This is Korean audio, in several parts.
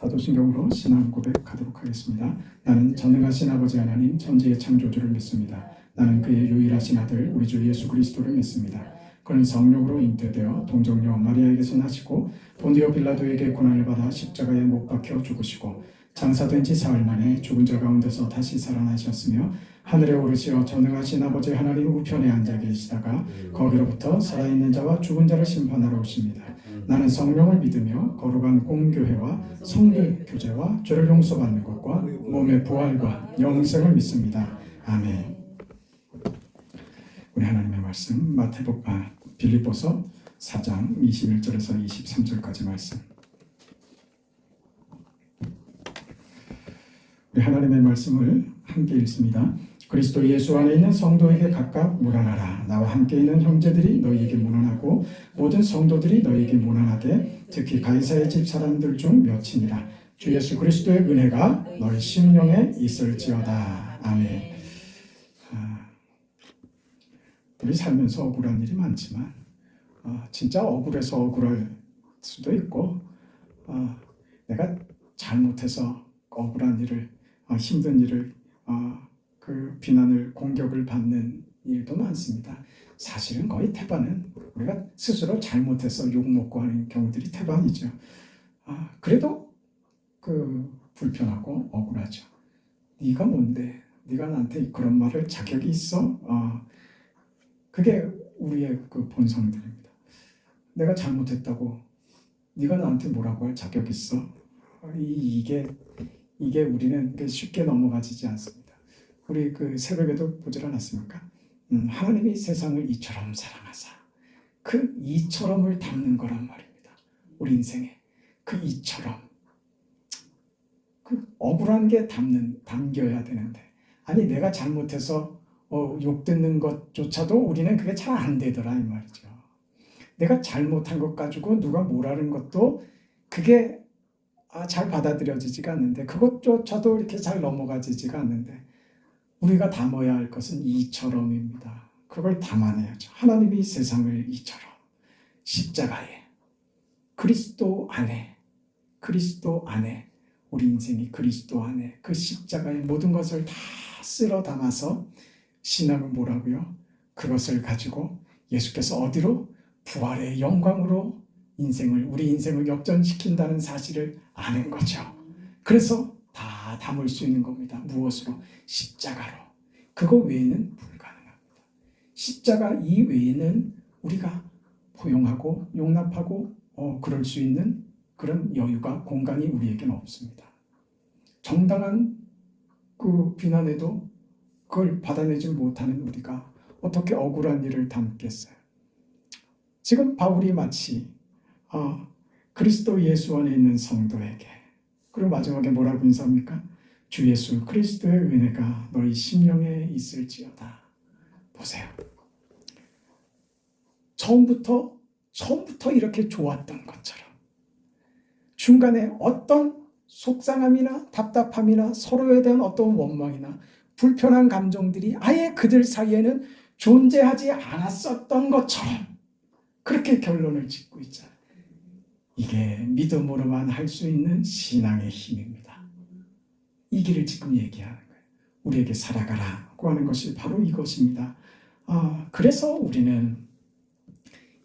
사도신경으로 신앙 고백하도록 하겠습니다. 나는 전능하신 아버지 하나님 천지의 창조주를 믿습니다. 나는 그의 유일하신 아들 우리 주 예수 그리스도를 믿습니다. 그는 성령으로 잉태되어 동정녀 마리아에게서 나시고 본디오 빌라도에게 고난을 받아 십자가에 못 박혀 죽으시고 장사된 지 사흘 만에 죽은 자 가운데서 다시 살아나셨으며 하늘에 오르시어 전능하신 아버지 하나님 우편에 앉아 계시다가 거기로부터 살아있는 자와 죽은 자를 심판하러 오십니다. 나는 성령을 믿으며 거룩한 공교회와 성도 교제와 죄를 용서받는 것과 몸의 부활과 영생을 믿습니다. 아멘. 우리 하나님의 말씀 빌립보서 4장 21절에서 23절까지 말씀. 우리 하나님의 말씀을 함께 읽습니다. 그리스도 예수 안에 있는 성도에게 각각 문안하라. 나와 함께 있는 형제들이 너희에게 문안하고 모든 성도들이 너희에게 문안하되 특히 가이사의 집 사람들 중 몇이니라. 주 예수 그리스도의 은혜가 너희 심령에 있을지어다. 아멘. 우리 살면서 억울한 일이 많지만 진짜 억울해서 억울할 수도 있고 내가 잘못해서 억울한 일을 힘든 일을 그 비난을 공격을 받는 일도 많습니다. 사실은 거의 태반은 우리가 스스로 잘못해서 욕먹고 하는 경우들이 태반이죠. 그래도 불편하고 억울하죠. 네가 뭔데? 네가 나한테 그런 말을 자격이 있어? 그게 우리의 본성들입니다. 내가 잘못했다고 네가 나한테 뭐라고 할 자격 있어? 이게 우리는 쉽게 넘어가지지 않습니다. 우리 새벽에도 보질 않았습니까? 하나님이 세상을 이처럼 사랑하사 그 이처럼을 담는 거란 말입니다. 우리 인생에 그 이처럼 억울한 게 담겨야 되는데 아니 내가 잘못해서 욕 듣는 것조차도 우리는 그게 잘 안 되더라 이 말이죠. 내가 잘못한 것 가지고 누가 뭐라는 것도 그게 잘 받아들여지지가 않는데 그것조차도 이렇게 잘 넘어가지지가 않는데 우리가 담아야 할 것은 이처럼입니다. 그걸 담아내야죠. 하나님이 세상을 이처럼 십자가에 그리스도 안에 우리 인생이 그리스도 안에 그 십자가의 모든 것을 다 쓸어 담아서 신앙은 뭐라고요? 그것을 가지고 예수께서 어디로? 부활의 영광으로 우리 인생을 역전시킨다는 사실을 아는 거죠. 그래서 다 담을 수 있는 겁니다. 무엇으로? 십자가로. 그거 외에는 불가능합니다. 십자가 이외에는 우리가 포용하고 용납하고 그럴 수 있는 그런 여유가 공간이 우리에게는 없습니다. 정당한 비난에도 그걸 받아내지 못하는 우리가 어떻게 억울한 일을 담겠어요? 지금 바울이 마치 그리스도 예수 안에 있는 성도에게 그리고 마지막에 뭐라고 인사합니까? 주 예수 그리스도의 은혜가 너희 심령에 있을지어다. 보세요. 처음부터 이렇게 좋았던 것처럼 중간에 어떤 속상함이나 답답함이나 서로에 대한 어떤 원망이나 불편한 감정들이 아예 그들 사이에는 존재하지 않았었던 것처럼 그렇게 결론을 짓고 있잖아요. 이게 믿음으로만 할 수 있는 신앙의 힘입니다. 이 길을 지금 얘기하는 거예요. 우리에게 살아가라고 하는 것이 바로 이것입니다. 그래서 우리는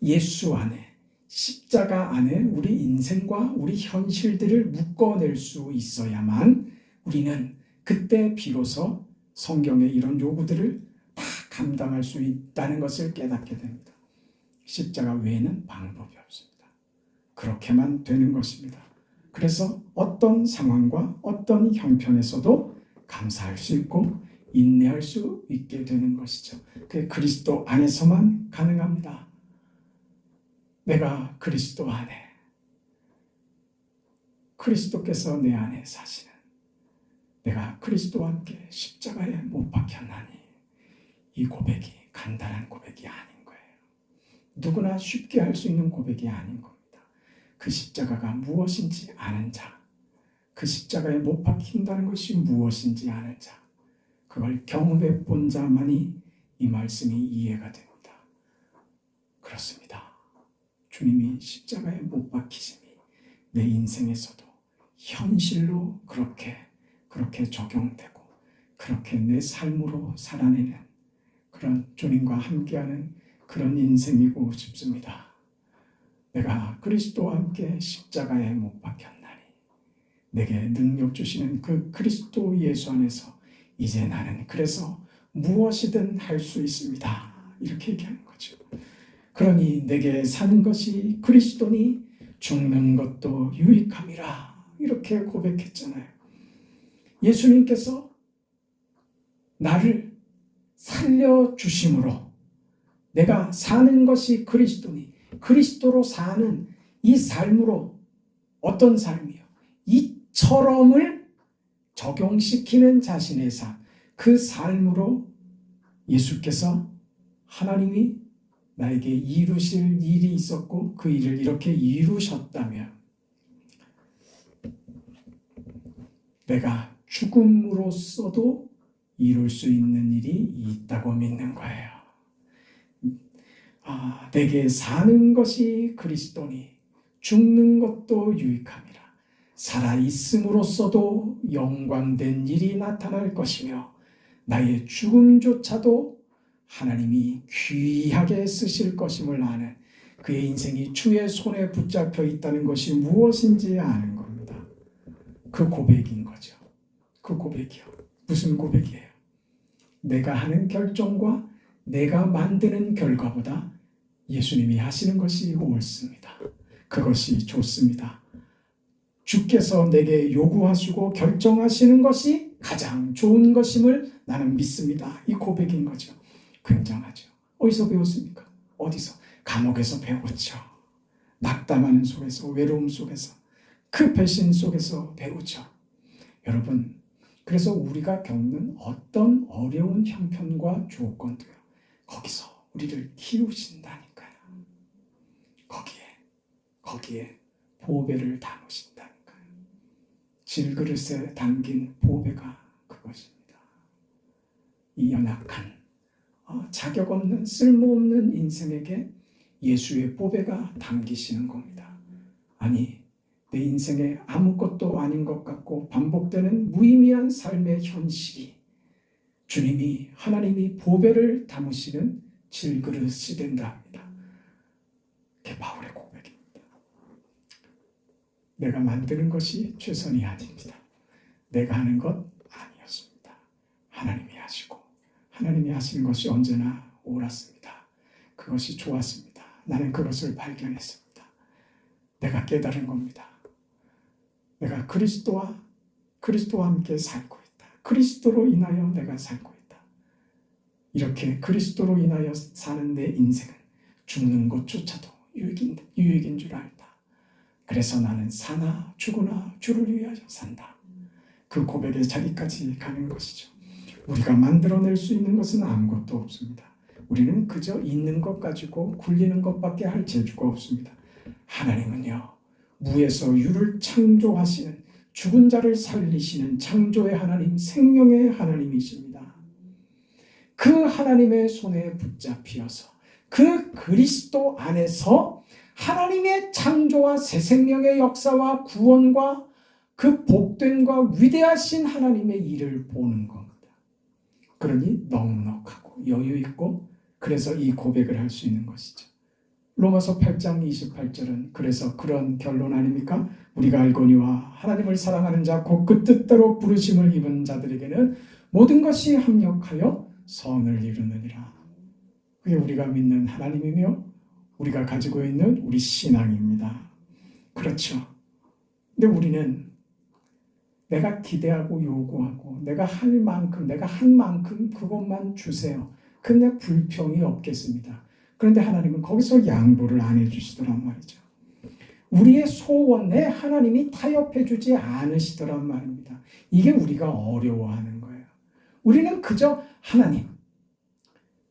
예수 안에 십자가 안에 우리 인생과 우리 현실들을 묶어낼 수 있어야만 우리는 그때 비로소 성경의 이런 요구들을 다 감당할 수 있다는 것을 깨닫게 됩니다. 십자가 외에는 방법이 없습니다. 그렇게만 되는 것입니다. 그래서 어떤 상황과 어떤 형편에서도 감사할 수 있고 인내할 수 있게 되는 것이죠. 그게 그리스도 안에서만 가능합니다. 내가 그리스도 안에 그리스도께서 내 안에 사시는 내가 그리스도와 함께 십자가에 못 박혔나니 이 고백이 간단한 고백이 아닌 거예요. 누구나 쉽게 할 수 있는 고백이 아닌 겁니다. 그 십자가가 무엇인지 아는 자, 그 십자가에 못 박힌다는 것이 무엇인지 아는 자, 그걸 경험해 본 자만이 이 말씀이 이해가 됩니다. 그렇습니다. 주님이 십자가에 못 박히심이 내 인생에서도 현실로 그렇게 적용되고 그렇게 내 삶으로 살아내는 그런 주님과 함께하는 그런 인생이고 싶습니다. 내가 그리스도와 함께 십자가에 못 박혔나니 내게 능력 주시는 그 그리스도 예수 안에서 이제 나는 그래서 무엇이든 할 수 있습니다. 이렇게 얘기하는 거죠. 그러니 내게 사는 것이 그리스도니 죽는 것도 유익함이라 이렇게 고백했잖아요. 예수님께서 나를 살려주심으로 내가 사는 것이 그리스도니 그리스도로 사는 이 삶으로 어떤 삶이요? 이처럼을 적용시키는 자신의 삶, 그 삶으로 예수께서 하나님이 나에게 이루실 일이 있었고 그 일을 이렇게 이루셨다면 내가 죽음으로써도 이룰 수 있는 일이 있다고 믿는 거예요. 내게 사는 것이 그리스도니 죽는 것도 유익함이라. 살아있음으로써도 영광된 일이 나타날 것이며 나의 죽음조차도 하나님이 귀하게 쓰실 것임을 아는 그의 인생이 주의 손에 붙잡혀 있다는 것이 무엇인지 아는 겁니다. 그 고백인 거죠. 그 고백이요. 무슨 고백이에요? 내가 하는 결정과 내가 만드는 결과보다 예수님이 하시는 것이 옳습니다. 그것이 좋습니다. 주께서 내게 요구하시고 결정하시는 것이 가장 좋은 것임을 나는 믿습니다. 이 고백인 거죠. 굉장하죠. 어디서 배웠습니까? 어디서? 감옥에서 배웠죠. 낙담하는 속에서, 외로움 속에서, 그 배신 속에서 배우죠. 여러분, 그래서 우리가 겪는 어떤 어려운 형편과 조건도요. 거기서 우리를 키우신다니까요. 거기에 보배를 담으신다니까요. 질그릇에 담긴 보배가 그것입니다. 이 연약한 자격 없는 쓸모없는 인생에게 예수의 보배가 담기시는 겁니다. 아니 내 인생에 아무것도 아닌 것 같고 반복되는 무의미한 삶의 현실이 주님이 하나님이 보배를 담으시는 질그릇이 된다 합니다. 그게 바울의 고백입니다. 내가 만드는 것이 최선이 아닙니다. 내가 하는 것 아니었습니다. 하나님이 하시고 하나님이 하시는 것이 언제나 옳았습니다. 그것이 좋았습니다. 나는 그것을 발견했습니다. 내가 깨달은 겁니다. 내가 그리스도와 함께 살고 있다. 그리스도로 인하여 내가 살고 있다. 이렇게 그리스도로 인하여 사는 내 인생은 죽는 것조차도 유익인 줄 알다. 그래서 나는 사나 죽으나 주를 위하여 산다. 그 고백에 자리까지 가는 것이죠. 우리가 만들어낼 수 있는 것은 아무것도 없습니다. 우리는 그저 있는 것 가지고 굴리는 것밖에 할 재주가 없습니다. 하나님은요, 무에서 유를 창조하시는 죽은 자를 살리시는 창조의 하나님, 생명의 하나님이십니다. 그 하나님의 손에 붙잡히어서 그 그리스도 안에서 하나님의 창조와 새 생명의 역사와 구원과 그 복됨과 위대하신 하나님의 일을 보는 겁니다. 그러니 넉넉하고 여유 있고 그래서 이 고백을 할 수 있는 것이죠. 로마서 8장 28절은 그래서 그런 결론 아닙니까? 우리가 알거니와 하나님을 사랑하는 자 곧 그 뜻대로 부르심을 입은 자들에게는 모든 것이 합력하여 선을 이루느니라. 그게 우리가 믿는 하나님이며 우리가 가지고 있는 우리 신앙입니다. 그렇죠. 근데 우리는 내가 기대하고 요구하고 내가 할 만큼 내가 한 만큼 그것만 주세요. 근데 불평이 없겠습니다. 그런데 하나님은 거기서 양보를 안 해주시더란 말이죠. 우리의 소원에 하나님이 타협해 주지 않으시더란 말입니다. 이게 우리가 어려워하는 거예요. 우리는 그저 하나님,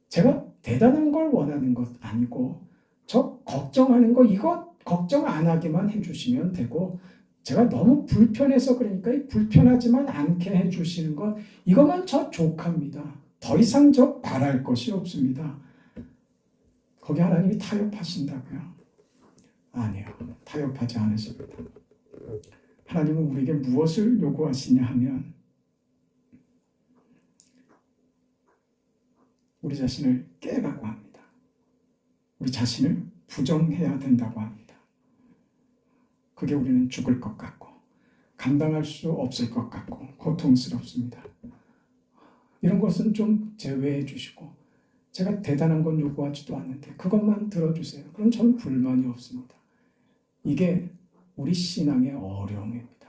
제가 대단한 걸 원하는 것 아니고 저 걱정하는 거 이거 걱정 안 하게만 해주시면 되고 제가 너무 불편해서 그러니까 불편하지만 않게 해주시는 것 이거만 저 족합니다. 더 이상 저 바랄 것이 없습니다. 거기 하나님이 타협하신다고요? 아니요. 타협하지 않으십니다. 하나님은 우리에게 무엇을 요구하시냐 하면 우리 자신을 깨라고 합니다. 우리 자신을 부정해야 된다고 합니다. 그게 우리는 죽을 것 같고 감당할 수 없을 것 같고 고통스럽습니다. 이런 것은 좀 제외해 주시고 제가 대단한 건 요구하지도 않는데 그것만 들어주세요. 그럼 저는 불만이 없습니다. 이게 우리 신앙의 어려움입니다.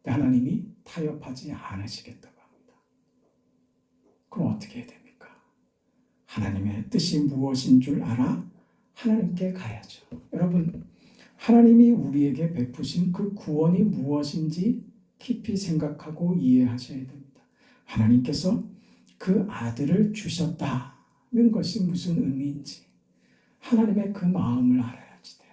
하나님이 타협하지 않으시겠다고 합니다. 그럼 어떻게 해야 됩니까? 하나님의 뜻이 무엇인 줄 알아 하나님께 가야죠. 여러분, 하나님이 우리에게 베푸신 그 구원이 무엇인지 깊이 생각하고 이해하셔야 됩니다. 하나님께서 그 아들을 주셨다는 것이 무슨 의미인지 하나님의 그 마음을 알아야지 돼요.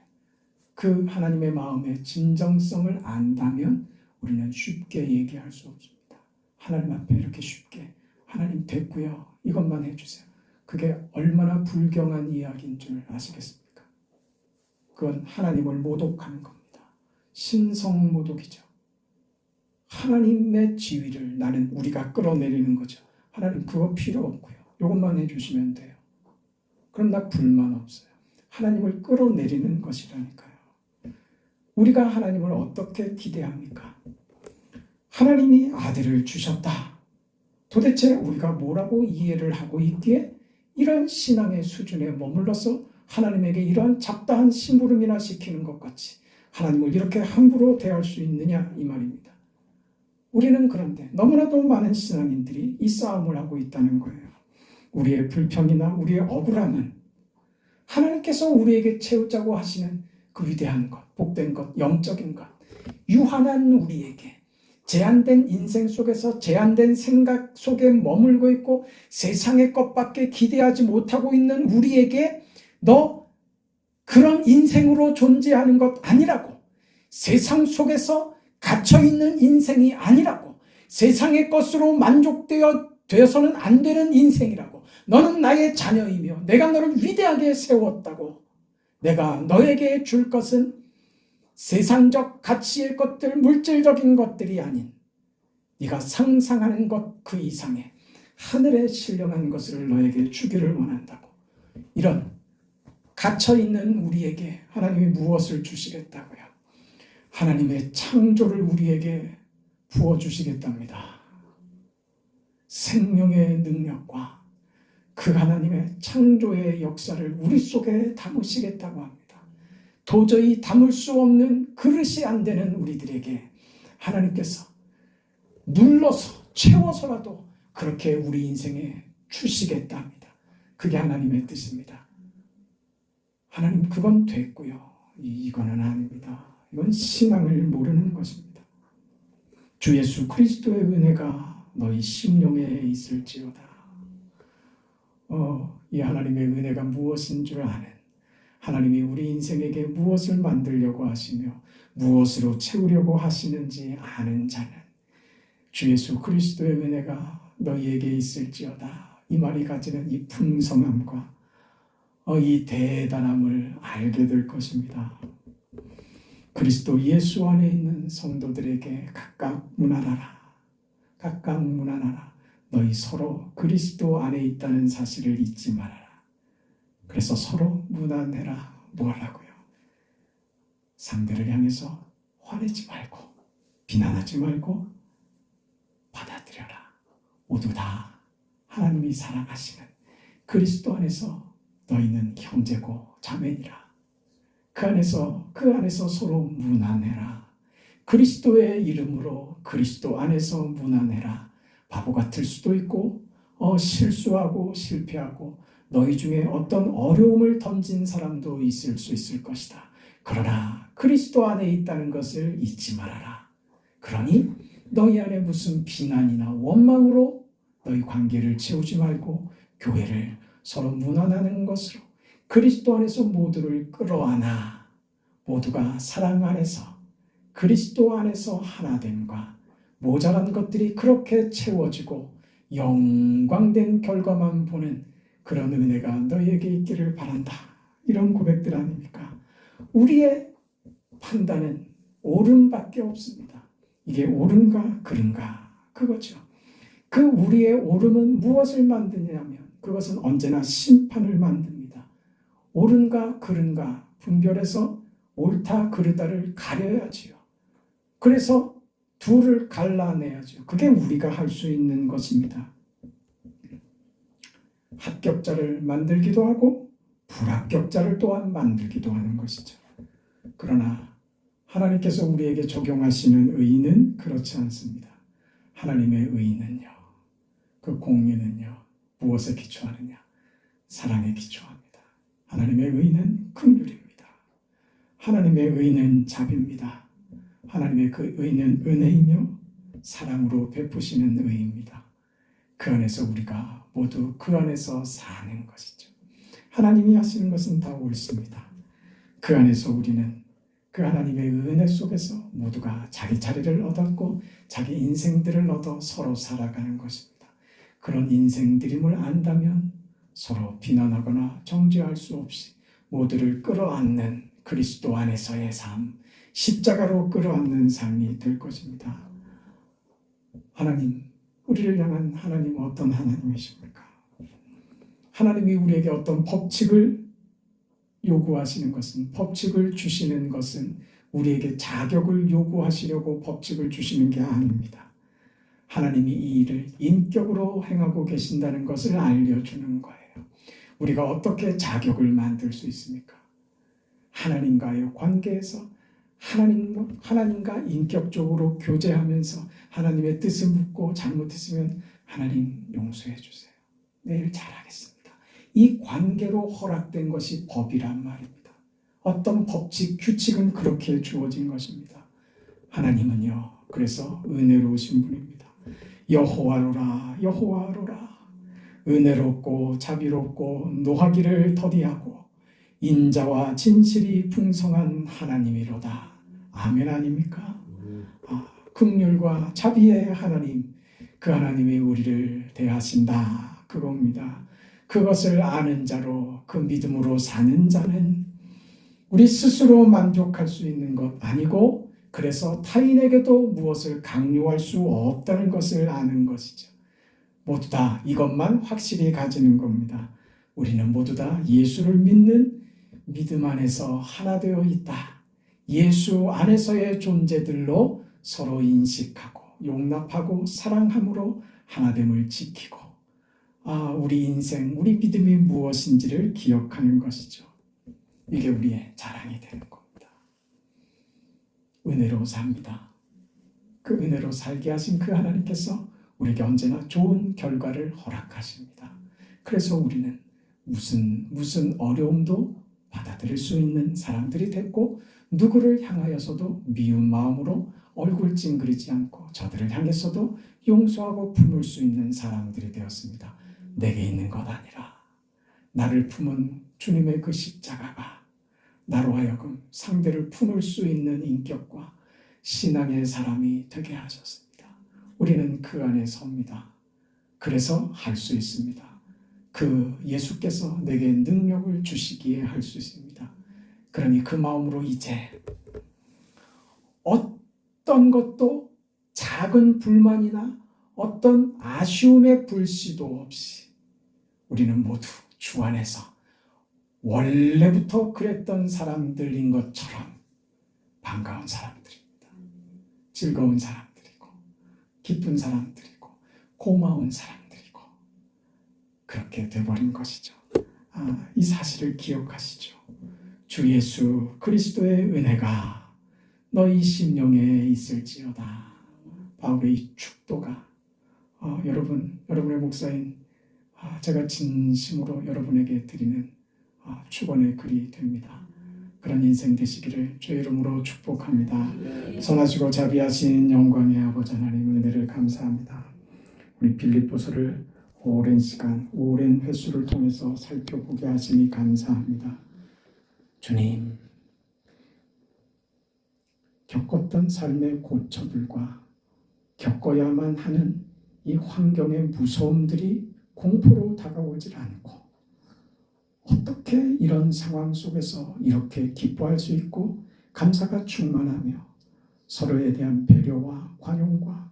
그 하나님의 마음의 진정성을 안다면 우리는 쉽게 얘기할 수 없습니다. 하나님 앞에 이렇게 쉽게 하나님 됐고요. 이것만 해주세요. 그게 얼마나 불경한 이야기인 줄 아시겠습니까? 그건 하나님을 모독하는 겁니다. 신성모독이죠. 하나님의 지위를 우리가 끌어내리는 거죠. 하나님 그거 필요 없고요. 이것만 해주시면 돼요. 그럼 나 불만 없어요. 하나님을 끌어내리는 것이라니까요. 우리가 하나님을 어떻게 기대합니까? 하나님이 아들을 주셨다. 도대체 우리가 뭐라고 이해를 하고 있기에 이런 신앙의 수준에 머물러서 하나님에게 이러한 잡다한 심부름이나 시키는 것 같이 하나님을 이렇게 함부로 대할 수 있느냐 이 말입니다. 우리는 그런데 너무나도 많은 신앙인들이 이 싸움을 하고 있다는 거예요. 우리의 불평이나 우리의 억울함은 하나님께서 우리에게 채우자고 하시는 그 위대한 것, 복된 것, 영적인 것, 유한한 우리에게 제한된 인생 속에서 제한된 생각 속에 머물고 있고 세상의 것밖에 기대하지 못하고 있는 우리에게 너 그런 인생으로 존재하는 것 아니라고, 세상 속에서 갇혀있는 인생이 아니라고, 세상의 것으로 만족되어서는 안 되는 인생이라고, 너는 나의 자녀이며 내가 너를 위대하게 세웠다고, 내가 너에게 줄 것은 세상적 가치의 것들, 물질적인 것들이 아닌 네가 상상하는 것 그 이상의 하늘에 신령한 것을 너에게 주기를 원한다고. 이런 갇혀있는 우리에게 하나님이 무엇을 주시겠다고요? 하나님의 창조를 우리에게 부어주시겠답니다. 생명의 능력과 그 하나님의 창조의 역사를 우리 속에 담으시겠다고 합니다. 도저히 담을 수 없는 그릇이 안 되는 우리들에게 하나님께서 눌러서 채워서라도 그렇게 우리 인생에 주시겠다 합니다. 그게 하나님의 뜻입니다. 하나님 그건 됐고요. 이거는 아닙니다. 이건 신앙을 모르는 것입니다. 주 예수 그리스도의 은혜가 너희 심령에 있을지어다. 이 하나님의 은혜가 무엇인 줄 아는, 하나님이 우리 인생에게 무엇을 만들려고 하시며 무엇으로 채우려고 하시는지 아는 자는 주 예수 그리스도의 은혜가 너희에게 있을지어다. 이 말이 가지는 이 풍성함과 이 대단함을 알게 될 것입니다. 그리스도 예수 안에 있는 성도들에게 각각 문안하라. 각각 문안하라. 너희 서로 그리스도 안에 있다는 사실을 잊지 말아라. 그래서 서로 문안해라. 뭐 하라고요? 상대를 향해서 화내지 말고 비난하지 말고 받아들여라. 모두 다 하나님이 사랑하시는 그리스도 안에서 너희는 형제고 자매니라. 그 안에서 서로 문안해라. 그리스도의 이름으로 그리스도 안에서 문안해라. 바보 같을 수도 있고 실수하고 실패하고 너희 중에 어떤 어려움을 던진 사람도 있을 수 있을 것이다. 그러나 그리스도 안에 있다는 것을 잊지 말아라. 그러니 너희 안에 무슨 비난이나 원망으로 너희 관계를 채우지 말고 교회를 서로 문안하는 것으로 그리스도 안에서 모두를 끌어안아 모두가 사랑 안에서 그리스도 안에서 하나됨과 모자란 것들이 그렇게 채워지고 영광된 결과만 보는 그런 은혜가 너희에게 있기를 바란다. 이런 고백들 아닙니까? 우리의 판단은 옳음밖에 없습니다. 이게 옳은가 그른가 그거죠. 그 우리의 옳음은 무엇을 만드냐면 그것은 언제나 심판을 만듭니다. 옳은가 그른가 분별해서 옳다 그르다를 가려야지요. 그래서 둘을 갈라내야죠. 그게 우리가 할 수 있는 것입니다. 합격자를 만들기도 하고 불합격자를 또한 만들기도 하는 것이죠. 그러나 하나님께서 우리에게 적용하시는 의의는 그렇지 않습니다. 하나님의 의의는요, 그 공의는요, 무엇에 기초하느냐? 사랑에 기초합니다. 하나님의 의의는 긍휼입니다. 하나님의 의의는 자비입니다. 하나님의 그 의의는 은혜이며 사랑으로 베푸시는 의의입니다. 그 안에서 우리가 모두 그 안에서 사는 것이죠. 하나님이 하시는 것은 다 옳습니다. 그 안에서 우리는 그 하나님의 은혜 속에서 모두가 자기 자리를 얻었고 자기 인생들을 얻어 서로 살아가는 것입니다. 그런 인생들임을 안다면 서로 비난하거나 정죄할 수 없이 모두를 끌어안는 그리스도 안에서의 삶, 십자가로 끌어안는 삶이 될 것입니다. 하나님, 우리를 향한 하나님은 어떤 하나님이십니까? 하나님이 우리에게 어떤 법칙을 요구하시는 것은, 법칙을 주시는 것은 우리에게 자격을 요구하시려고 법칙을 주시는 게 아닙니다. 하나님이 이 일을 인격으로 행하고 계신다는 것을 알려주는 거예요. 우리가 어떻게 자격을 만들 수 있습니까? 하나님과의 관계에서 하나님과 인격적으로 교제하면서 하나님의 뜻을 묻고 잘못했으면 하나님 용서해 주세요. 내일 잘하겠습니다. 이 관계로 허락된 것이 법이란 말입니다. 어떤 법칙, 규칙은 그렇게 주어진 것입니다. 하나님은요, 그래서 은혜로우신 분입니다. 여호와로라, 여호와로라. 은혜롭고 자비롭고 노하기를 더디하고 인자와 진실이 풍성한 하나님이로다. 아멘 아닙니까? 긍휼과 자비의 하나님, 그 하나님이 우리를 대하신다. 그겁니다. 그것을 아는 자로 그 믿음으로 사는 자는 우리 스스로 만족할 수 있는 것 아니고 그래서 타인에게도 무엇을 강요할 수 없다는 것을 아는 것이죠. 모두 다 이것만 확실히 가지는 겁니다. 우리는 모두 다 예수를 믿는 믿음 안에서 하나 되어 있다. 예수 안에서의 존재들로 서로 인식하고 용납하고 사랑함으로 하나됨을 지키고 우리 인생, 우리 믿음이 무엇인지를 기억하는 것이죠. 이게 우리의 자랑이 되는 겁니다. 은혜로 삽니다. 그 은혜로 살게 하신 그 하나님께서 우리에게 언제나 좋은 결과를 허락하십니다. 그래서 우리는 무슨 어려움도 받아들일 수 있는 사람들이 됐고 누구를 향하여서도 미운 마음으로 얼굴 찡그리지 않고 저들을 향해서도 용서하고 품을 수 있는 사람들이 되었습니다. 내게 있는 것 아니라 나를 품은 주님의 그 십자가가 나로 하여금 상대를 품을 수 있는 인격과 신앙의 사람이 되게 하셨습니다. 우리는 그 안에 섭니다. 그래서 할 수 있습니다. 그 예수께서 내게 능력을 주시기에 할 수 있습니다. 그러니 그 마음으로 이제 어떤 것도 작은 불만이나 어떤 아쉬움의 불씨도 없이 우리는 모두 주 안에서 원래부터 그랬던 사람들인 것처럼 반가운 사람들입니다. 즐거운 사람들이고 기쁜 사람들이고 고마운 사람들이고 그렇게 돼버린 것이죠. 이 사실을 기억하시죠. 주 예수 그리스도의 은혜가 너희 심령에 있을지어다. 바울의 이 축도가 여러분의 목사인 제가 진심으로 여러분에게 드리는 축원의 글이 됩니다. 그런 인생 되시기를 주의 이름으로 축복합니다. 선하시고 자비하신 영광의 아버지 하나님 은혜를 감사합니다. 우리 빌립보서를 오랜 시간, 오랜 횟수를 통해서 살펴보게 하시니 감사합니다. 주님, 겪었던 삶의 고초들과 겪어야만 하는 이 환경의 무서움들이 공포로 다가오질 않고 어떻게 이런 상황 속에서 이렇게 기뻐할 수 있고 감사가 충만하며 서로에 대한 배려와 관용과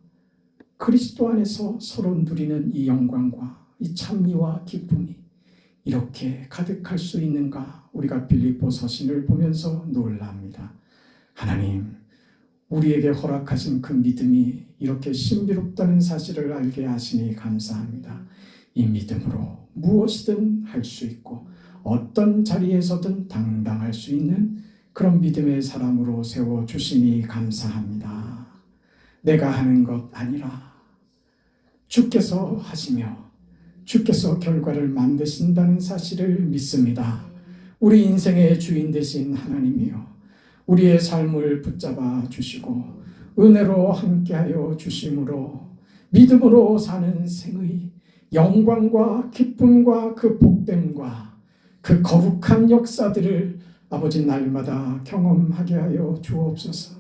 그리스도 안에서 서로 누리는 이 영광과 이 찬미와 기쁨이 이렇게 가득할 수 있는가 우리가 빌립보 서신을 보면서 놀랍니다. 하나님, 우리에게 허락하신 그 믿음이 이렇게 신비롭다는 사실을 알게 하시니 감사합니다. 이 믿음으로 무엇이든 할 수 있고 어떤 자리에서든 당당할 수 있는 그런 믿음의 사람으로 세워주시니 감사합니다. 내가 하는 것 아니라 주께서 하시며 주께서 결과를 만드신다는 사실을 믿습니다. 우리 인생의 주인 되신 하나님이요, 우리의 삶을 붙잡아 주시고 은혜로 함께하여 주심으로 믿음으로 사는 생의 영광과 기쁨과 그 복됨과 그 거룩한 역사들을 아버지 날마다 경험하게 하여 주옵소서.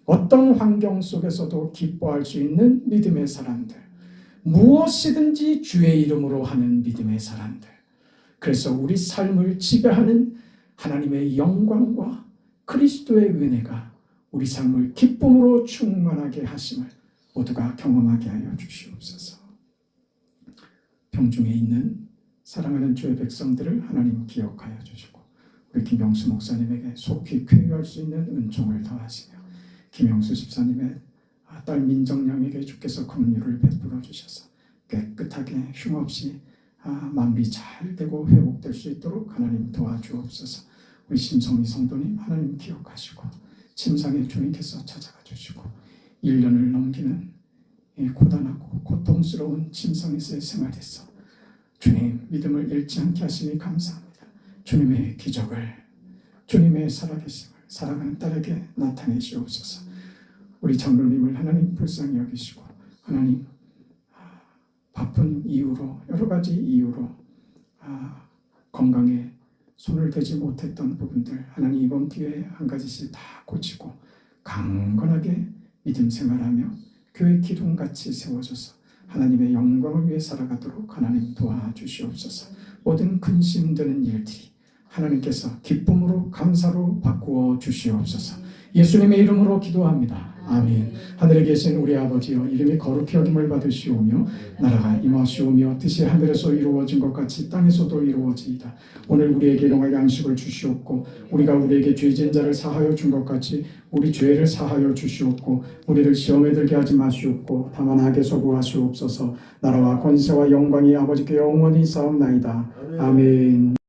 어떤 환경 속에서도 기뻐할 수 있는 믿음의 사람들, 무엇이든지 주의 이름으로 하는 믿음의 사람들, 그래서 우리 삶을 지배하는 하나님의 영광과 그리스도의 은혜가 우리 삶을 기쁨으로 충만하게 하심을 모두가 경험하게 하여 주시옵소서. 병중에 있는 사랑하는 주의 백성들을 하나님 기억하여 주시고 우리 김영수 목사님에게 속히 쾌유할 수 있는 은총을 더하시며 김영수 집사님의 딸 민정양에게 주께서 긍휼을 베풀어 주셔서 깨끗하게 흉없이 마무리 잘 되고 회복될 수 있도록 하나님 도와주옵소서. 우리 심성희 성도님 하나님 기억하시고 침상에 주님께서 찾아가 주시고 1년을 넘기는 고단하고 고통스러운 침상에서의 생활에서 주님 믿음을 잃지 않게 하시니 감사합니다. 주님의 기적을, 주님의 살아계심을 사랑하는 딸에게 나타내시옵소서. 우리 장로님을 하나님 불쌍히 여기시고 하나님 바쁜 이유로 여러 가지 이유로 건강에 손을 대지 못했던 부분들 하나님 이번 기회에 한 가지씩 다 고치고 강건하게 믿음 생활하며 교회 기둥같이 세워져서 하나님의 영광을 위해 살아가도록 하나님 도와주시옵소서. 모든 근심되는 일들이 하나님께서 기쁨으로 감사로 바꾸어 주시옵소서. 예수님의 이름으로 기도합니다. 아멘. 하늘에 계신 우리 아버지여, 이름이 거룩히 여김을 받으시오며 나라가 임하시오며 뜻이 하늘에서 이루어진 것 같이 땅에서도 이루어지이다. 오늘 우리에게 일용할 양식을 주시옵고 우리가 우리에게 죄진 자를 사하여 준 것 같이 우리 죄를 사하여 주시옵고 우리를 시험에 들게 하지 마시옵고 다만 악에서 구하시옵소서. 나라와 권세와 영광이 아버지께 영원히 싸움나이다. 아멘.